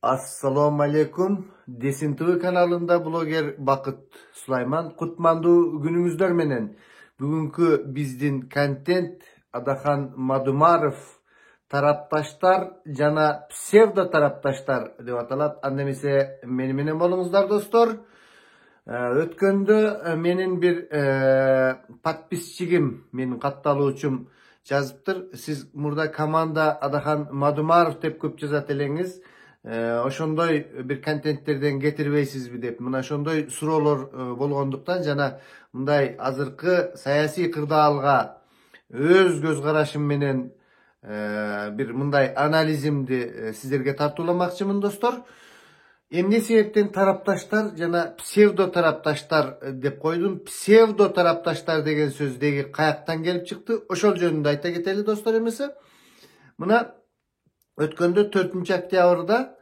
Assalamu alaikum. Desin TV kanalında blogger Bakıt Sulayman. Kutmandu günümüzler menen. Bugünkü bizdin content Adahan Madumarov taraptaşlar jana psevdo taraptaşlar dep atalat. Annemese meni bolуңуздар dostlar. Ötkönde menin bir подписчигим, menin kattaluuchum жазыптыр. Siz burada komanda Adahan Madumarov dep köp жазат элеңиz. Oşondoy bir kontentlerden getirbeysizbi dep. Mına şondoy suroolor болгондуктан жана мындай азыркы саясий кырдаалга öz göz карашым менен bir мындай анализимди сиздерге тартууламакчымын достор. Эмне себептен тарапташтар жана псевдо тарапташтар деп койдум. Псевдо тарапташтар деген сөз деги каяктан келип чыкты? Ошол жөнүндө айта кетели достор эмесе. Мына өткөндө 4-октябрда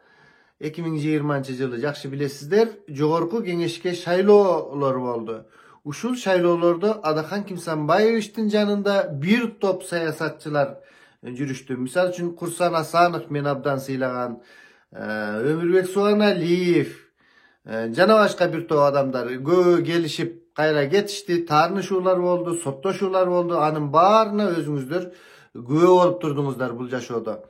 2020-жылы жакшы билесиздер, жогорку кеңешке шайлоолор болду. Ушул шайлоолордо Адахан Кимсанбаевичтин жанында бир топ саясатчылар жүрүштү. Мисалы үчүн Курсан Асанов мен абдан сыйлаган, Өмүрбек Суаналиев жана башка бир топ адамдар көбү келишип кайра кетишти. Таарынышуулар болду, соттошуулар болду. Анын баарына өзүңүздөр күбө болуп турдуңуздар бул жашоодо.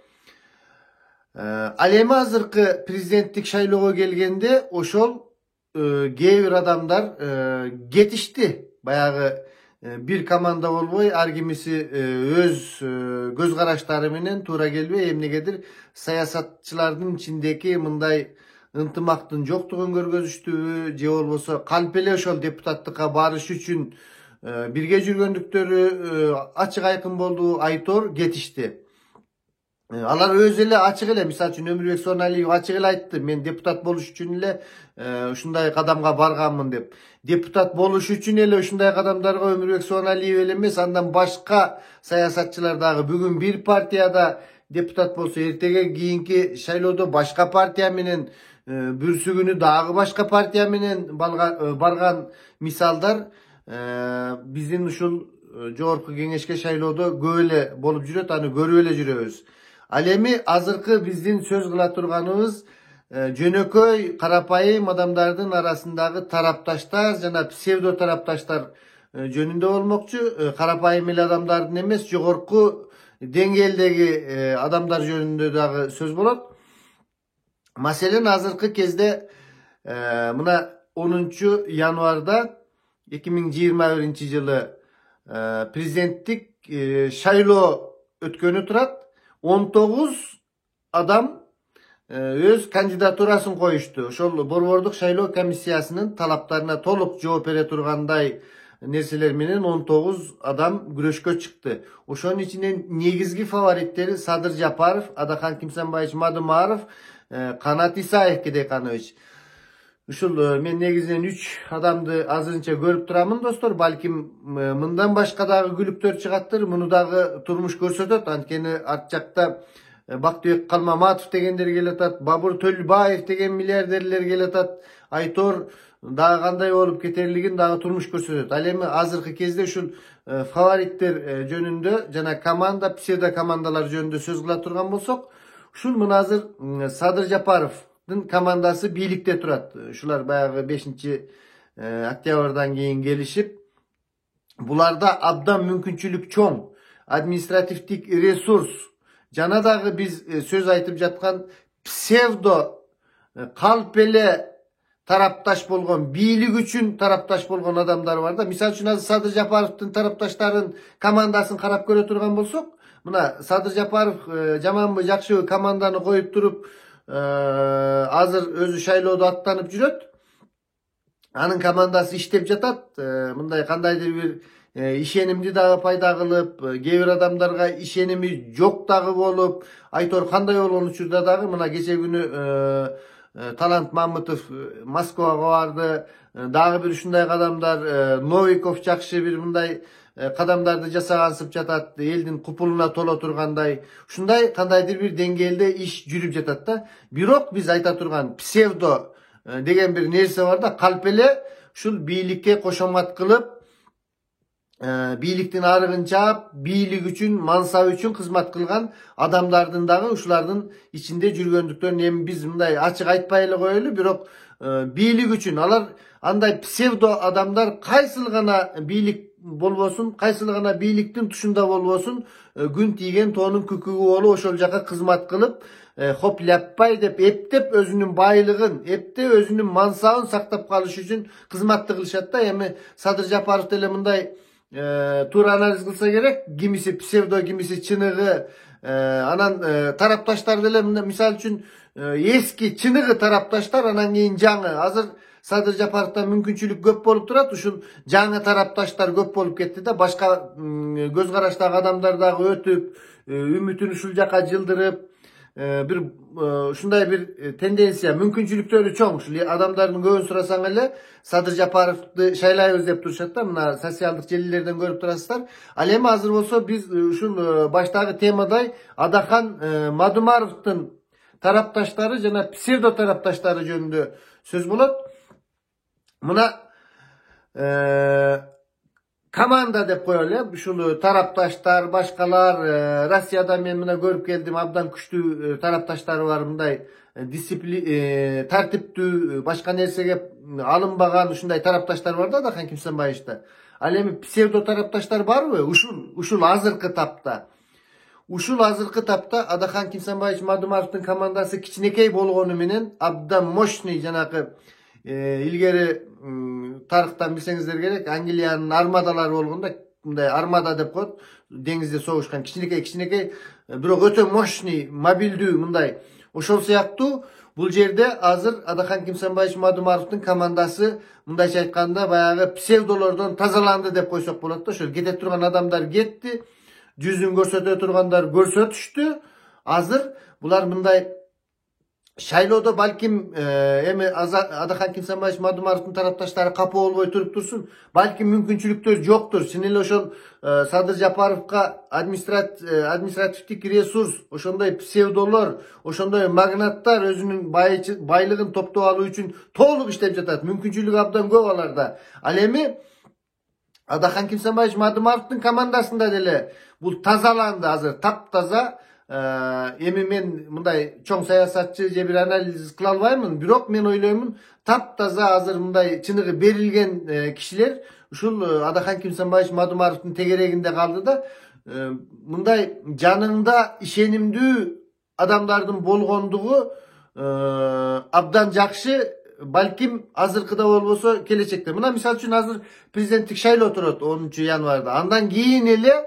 Ал эми азыркы президенттик шайлоого келгенде ошол кээ бир адамдар кетишти. Баягы бир команда болбой, ар кимиси өз көз караштары менен туура келбей, эмнегедир саясатчылардын ичиндеги мындай ынтымактын жоктугун көргөзүштүбү, же болбосо калп эле ошол депутаттыкка барыш үчүн бирге жүргөндүктөрү ачык айкын болду. Айтор кетишти. Алар өз эле ачык эле, мисалы үчүн Өмүрбек Суаналиев ачык эле айтты, мен депутат болуш үчүн эле ушундай кадамга барганмын деп. Депутат болуш үчүн эле ушундай кадамдарга Өмүрбек Суаналиев эле эмес, андан башка саясатчылар дагы бүгүн бир партияда депутат болсо, эртеге кийинки шайлоодо башка партия менен, бүрсүгүнү дагы башка партия менен барган мисалдар биздин ушул жогорку кеңешке шайлоодо көп эле болуп жүрөт, аны көрүп эле жүрөбүз. Ал эми азыркы биздин сөз кыла турганыбыз жөнөкөй карапайым адамдардын арасындагы тарапташтар жана псевдо тарапташтар жөнүндө болмокчу. Карапайым эле адамдардын эмес, жогорку деңгээлдеги адамдар жөнүндө дагы сөз болот. Маселен азыркы кезде мына 10 январда 2021-жылы президенттик шайлоо өткөнү турат. 19 адам өз кандидатурасын коюшту. Ошол борбордук шайлоо комиссиясынын талаптарына толук жооп бере тургандай нерселер менен 19 адам күрөшкө чыкты. Ошонун ичинен негизги фавориттери Садыр Жапаров, Адахан Кимсанбаевич Мадумаров, Канат Исаев Кедеканович. Ушул мен негизинен 3 адамды азырынча көрүп турамын достор. Балким мындан башка дагы күлүктөр чыгаттыр. Муну дагы турмуш көрсөтөт. Анткени арт жакта Бактыбек Калмаматов дегендер келатат, Бабур Төлбаев деген миллиардерлер келатат. Айтор дагы кандай болуп кетерлигин дагы турмуш көрсөтөт. Ал эми азыркы кезде ушул фавориттер жөнүндө жана команда, псевдо командалар жөнүндө сөз кыла турган болсок, ушул мына азыр Садыр Жапаров командасы бийликте турат. Ушулар баягы 5-октябрдан кийин келишип, буларда абдан мүмкүнчүлүк чоң, административдик ресурс жана дагы биз сөз айтып жаткан псевдо калп эле тарапташ болгон, бийлик үчүн тарапташ болгон адамдар бар да. Мисалы үчүн Садыр Жапаровдун тарапташтарын командасын карап көрө турган болсок, мына Садыр Жапаров жаманбы жакшыбы команданы коюп туруп азыр өзү шайлоодо аттанып жүрөт. Анын командасы иштеп жатат. Мындай кандайдыр бир ишенимди дагы пайда кылып, кээ бир адамдарга ишеними жок дагы болуп, Айтор кандай болгон учурда дагы мына кече күнү Талант Мамытов Москвага барды. Дагы бир ушундай кадамдар, Новиков жакшы бир мындай кадамдарды жасагансып жатат, элдин купулуна толо тургандай. Ушундай кандайдыр бир деңгээлде иш жүрүп жатат да. Бирок биз айта турган псевдо деген бир нерсе бар да, калп эле ушул бийликке кошомат кылып, biyiliktin arıgın çaap, biyilik üçün, mansabı üçün kızmat kılgan adamlardın dağı uşulardın içinde jürgöndüklerini hem biz mınday açık aytpaylı koyulu, birok biyilik üçün alar anday psevdo adamlar kaysıl gana biyilik bolbosun, kaysıl gana biyiliktin tuşunda bolbosun, gün tiygen to'nun kükügü olu oşol jaka kızmat kılıp hop yappay dep eptep özünün baylığın, epte özünün mansabın saktap kalış üçün kızmatlı kılışat da emi Sadır Japarov telemınday tur analiz kılsa gerek, kimisi psevdo, kimisi çınığı, anan taraptaşlar deleminde misal üçün eski çınığı taraptaşlar anan keyin жаңы hazır Sadır Japarov'da mümkünçülük köp bolup turat, uşul жаңы taraptaşlar köp bolup ketti de başka göz karaştagı adamlar dagı ötüp ümitini uşul jaka jıldırıp bir şunday bir tendensiya mümkünçülükleri çoğ. Adamların göğün sırasan ele Sadır Japarov'du şaylay özlep duruşat da mına sosyaldık jellilerden görüp turasızlar. Alemi hazır olsa biz şun baştagı temaday Adakan Madumarov'dun taraptaşları jana psevdo taraptaşları jönündө söz bolat. Mına komanda dep koyalım. Şunu taraptaşlar, başkalar, Rusya'da men buna görüp geldim. Abdan güçlü taraptaşları var bunday. Disiplin, tartiptü, başka nersege alınbagan şunday taraptaşlar var da kan kimsen bayışta. Alemi psevdo taraptaşlar var mı? Uşul hazırkı tapta. Uşul hazırkı tapta Adakan kimsen bayış Madumarov'dun komandası kiçinekey bolgonu menen abdan moşni janakı ilgeri tarıktan bilsеңиздер gerek. Angliyanın armadaları bolganda bunday armada dep koyup dengizde soğuşkan kiçinekey birok öte moşni mobildүү мындай ошол сыяктуу бул жерде азыр Adakan Kimsenbayич Madumarov'дун командасы мындайча айтканда баягы псевдолордон тазаланды деп койсок болот да. Ошо кете турган адамдар кетти, жүзүн көрсөтө тургандар көрсөтүштү. Азыр булар мындай шайлоодо балким эми Adakan Kimsenbayич Madumarov'дун тарапташтары капы болбой туруп турсун. Балким мүмкүнчүлүктөр жоктур. Сен эле ошол Sadır Japarov'ga administratiftik resurs, ошондой psevdolor, ошондой magnatlar özünün baylığın topto alуу үчүн толук иштеп жатат. Мүмкүнчүлүгү абдан көп аларда. Ал эми Adakan Kimsenbayич Madumarov'дун командасында деле бул тазаланды азыр, таптаза. Эми мен мындай чоң саясатчы же бир анализ кыла албаймын, бирок мен ойлоймун таптаза азыр мындай чыныгы берилген кишилер ушул Adakan Kimsenbayич Madumarov'дун тегерегинде калды да. Мындай жаныңда ишенимдүү адамдардын болгондугу абдан жакшы, балким азыркыда болбосо келечекте. Мына мисал үчүн азыр президенттик шайлоо турат 10 январда. Андан кийин эле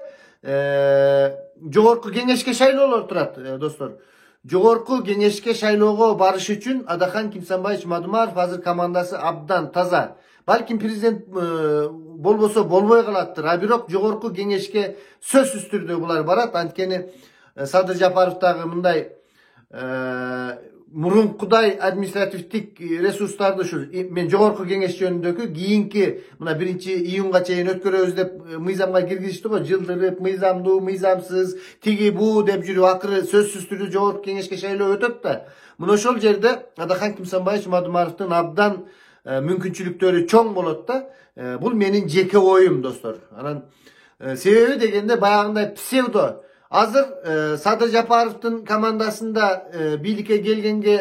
жогорку кеңешке шайлоолор турат, достор. Жогорку кеңешке шайлоого барыш үчүн Adakan Kimsenbayич Madumarov азыр командасы абдан таза. Балким президент болбосо болбой калаттыр. А бирок жогорку кеңешке сөзсүз түрдө булар барат. Анткени Sadır Japarov'дагы мындай мурункудай административдик ресурстарды ушу мен жогорку кеңеш жөнүндөгү кийинки мына 1-июнга чейин өткөрөбүз деп мыйзамга киргизишти го. Жылдырып, мыйзамдуу, мыйзамсыз, тиги бу деп жүрүп акыры сөзсүз түрдө жогорку кеңешке шайлоо өтөт да. Мына ошол жерде Adakan Kimsenbayич Madumarov'дун абдан мүмкүнчүлүктөрү чоң болот да. Бул менин жеке оюм, достор. Анан себеби дегенде баягындай псевдо азыр Sadır Japarov'дун командасында бийликке келгенге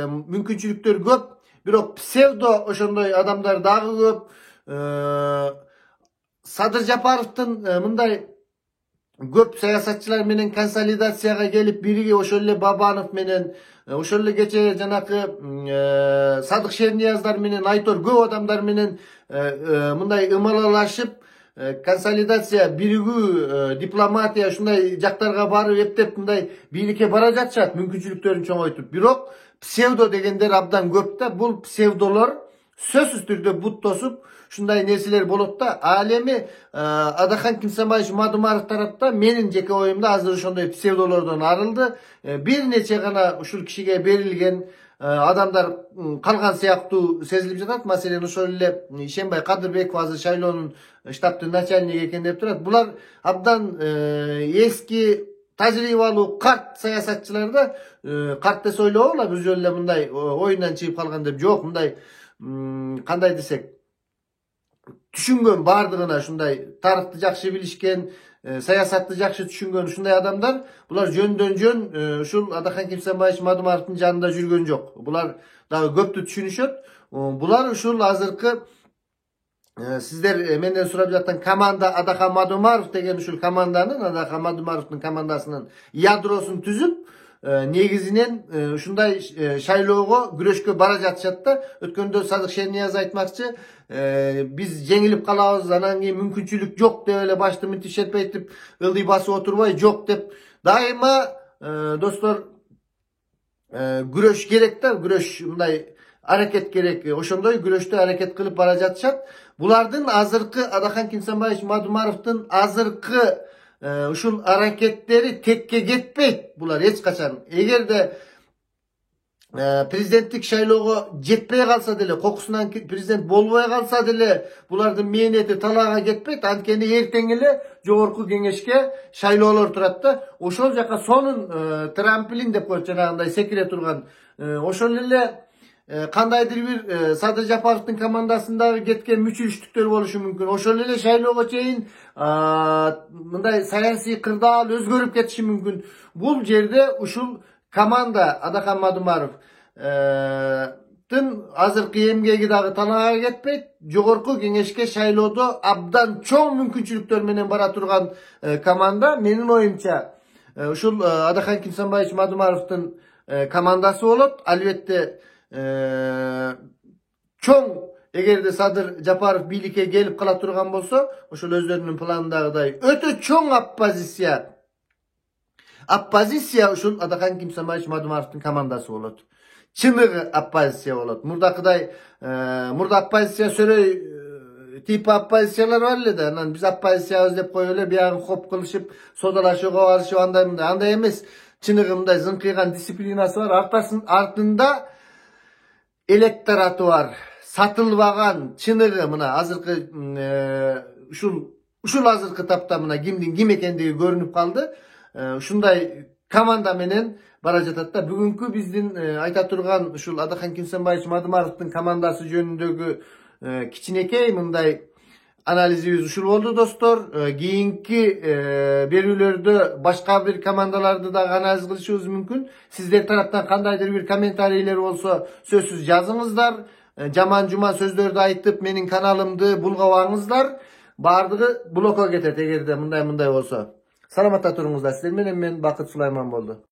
мүмкүнчүлүктөр көп, бирок псевдо ошондой адамдар дагы көп. Sadır Japarov'дун мындай көп саясатчылар менен консолидацияга келип бириги ошол эле Бабанов менен, ошол эле кече жанакы Садык Шернияздар менен, Айтор көп адамдар менен мындай ымалалашып консолидация, биригүү, дипломатия ушундай жактарга барып эптеп мындай бийликке бара жатышат, мүмкүнчүлүктөрүн чоңойтуп. Бирок псевдо дегендер абдан көп да. Бул псевдолор сөзсүз түрдө бут тосуп ушундай нерселер болот да. Ал эми Adakan Kimsenbayич Madumarov тарапта менин жеке оюмда азыр ошондой псевдолордон арылды. Бир нече гана ушул кишиге берилген адамдар калган сыяктуу сезилип жатат. Маселен ошол эле Ишенбай Кадырбеков азыр шайлоонун штабтын начальниги экен деп турат. Булар абдан эски тажрыйбалуу карт саясатчылар да. Карт десе ойлобойла бир жолу эле мындай оюндан чыгып калган деп. Жок, мындай кандай десек, düşüngön bardığına şunday tarıkты jakşı bilişken, sayasatты jakşı düşüngön şunday adamlar bular jöndön jön uşul Adakan Kimsenbayevich Madumarovдун janında жүрgөн jok. Bular dagы köptü düşünüşöt. Bular uşul azırkı sizler menden surap жаткан komanda Adakan Madumarov degen uşul komandanın Adakan Madumarovдун komandasının yadrosunu tüzüp negizinen uşunday şayloogo güreşkö bara жатышат da. Ötkөндө Sadık Şerniyaz aytmakçı biz jengilip kalabız anan keyin mümkünçülük jok dep ele başta müthiş etip ıldy basıp oturbay jok dep daima dostlar güreş gerek da güreş mындай hareket gerek. Oşondoy güreşte hareket kılıp bara жатышат. Bulardın azırkı Adakan Kimsenbayevich Madumarovдун azırkı uşul hareketleri tekke getpeyt. Bular hiç kaçan. Eğer de prezidentlik şayloogo жетпей kalsa dele, kokusundan prezident bolbay kalsa dele, bulardın mehneti talağa getpeyt. Antkeni erteң ele jogorku kеңешке şayloolar turat da. Oşol jaka sonun tramplin dep koyup janagындай секире турган. Oşol ele kandaydır bir Sadır Japarov'un komandasında ketken müçülüştükleri boluşu mümkün. Oşol ele şayloogo çeyin mınday sayasi kırdaal özgörüp ketişi mümkün. Bul jerde uşul komanda Adakan Madumarov azırkı emgegi dagы talağa ketpeyt. Jogorku kеңешке şayloodo abdan çoğ mümkünçülükler menen bara turgan komanda. Menin oyumça uşul Adakan Kimsenbayevich Madumarovдун komandası bolot. Albatta çoğ egerde Sadır Japarov bilikке gelip kala turgan bolsa, oşol özlörünün planındagıday ötö çoğ Oppozitsiya uşul Adakan Kimsenbayevich Madumarovдун komandası bolot. Çınıgı oppozitsiya bolot. Murdakıday murda oppozitsiya söröy tipi oppozitsiyalar var ele da. Biz oppozitsiya dep koyup ele biyagı hop kılışıp sodalaşıp barışıp anday emes. Çınıgımday zınkıygan disiplinası var. Артында elektoratı var. Satılbagan çınıgı mına azırkı uşul azırkı tapta mına kimdin kim ekendigi görünüp kaldı. Şunday komanda menen bara жатат da. Bugünkü bizdin ayta turgan uşul Adakan Kimsenbayevich Madumarovдун komandası jönündögü kiçinekey mınday analizimiz uşul boldu dostlar. Keyinki berүүлөрдө başka bir komandalarda da analiz kılışыбыз mümkün. Sizler taraftan kandaydır bir kommentariler olsa sözsüz yazыңыздар. Jaman juma sözlөрдү aytıp menin kanalımdı bulgabаңыздар. Bardığı bloka ketet egerde mınday bolsa. Salamatla turunuzlar. Sizler menen men Bakıt Sulayman boldu.